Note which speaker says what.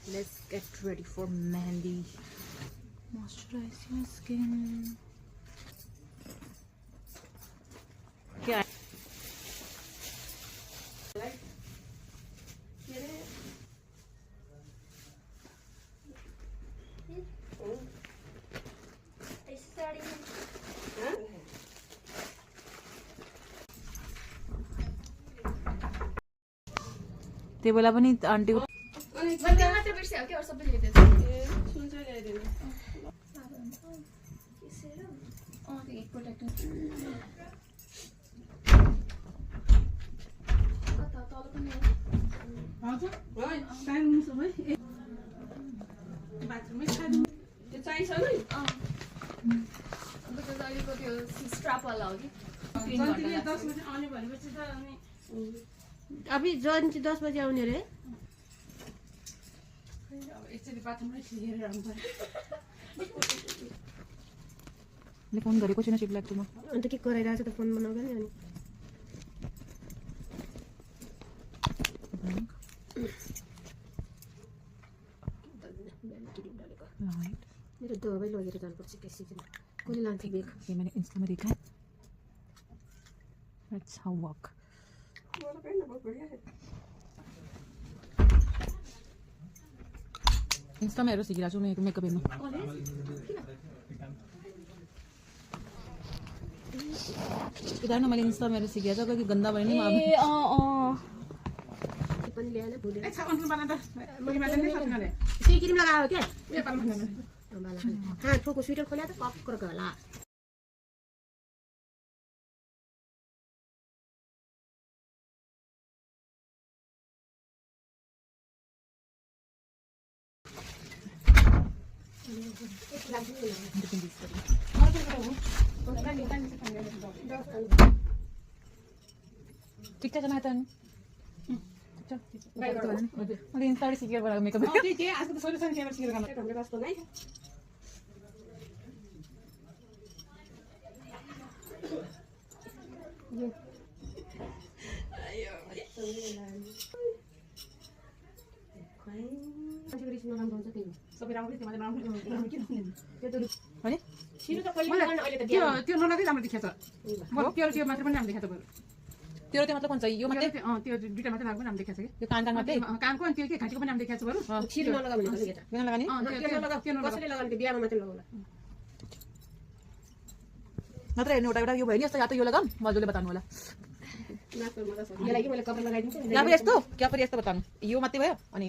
Speaker 1: Let's get ready for mehendi. Moisturize your skin. क्या त्यो बेला पनि आन्टी को
Speaker 2: अभी जयन्ती 10 बजे आउने रे
Speaker 1: फोन गरेको छैन शिव लाग्छ म
Speaker 2: अन्त के कराइरहेछ त फोन बनाउँदा नि अनि मेरो दबाई लगेर जानुपर्छ केसी दिन कसले लान्छ बेग
Speaker 1: ये मैंने इंस्टा में देखा है That's how walk इंस्टा में हेरेर सिकिरहेको छु म मेकअप हेर्नु इधर न मैले इंस्टा में हेरेर सिकिरहेको छु कि गन्दा भयो नि म
Speaker 2: पनि ल्याएन भुले
Speaker 3: अच्छा उनको बना दो मेरी माता ने साथ में
Speaker 2: सी क्रीम लगायो के
Speaker 3: ये पाल में
Speaker 2: हाँ ठोको स्वेटर खोल्या त कप कर गला
Speaker 1: ठिक छ जनातन मैले इंस्टा सिकेर गरेको मेकअप
Speaker 3: ठीक है आज तो सोल्यूशन के वर्ष लगाना
Speaker 2: हमले कस्तो नै
Speaker 3: सबै राम्रो थियो मैले राम्रो के
Speaker 2: त्यो त
Speaker 1: भने
Speaker 2: छिरो त कहिले गर्न अहिले त
Speaker 3: त्यो त्यो नलागे राम्रो देखेछ म त्यो मात्र पनि राम्रो देखेछ बरु
Speaker 1: त्यो त्यो मतलब कौन चाहिए यो मतलब
Speaker 3: त्यो दुईटा मात्र राम्रो देखेछ के
Speaker 1: यो कान मात्रै
Speaker 3: कानको अनि त्यो के घाँटीको पनि राम्रो देखेछ बरु
Speaker 2: छिरो नलगा भने कसले केटा
Speaker 1: बिना लगानी
Speaker 3: त्यो नलगा
Speaker 2: कसले लगाउने त्यो बिहामा मात्र लगाउला
Speaker 1: नत्र हेर्नु एउटा एउटा यो भयो नि यस्तो या त यो लगाम मजुले बताउनु होला
Speaker 2: नाक पर मगा यसलाई कि मैले कपडा लगाइदिन्छु
Speaker 1: या फिर यस्तो क्या फिर यस्तो बताउनु यो मात्रै भयो अनि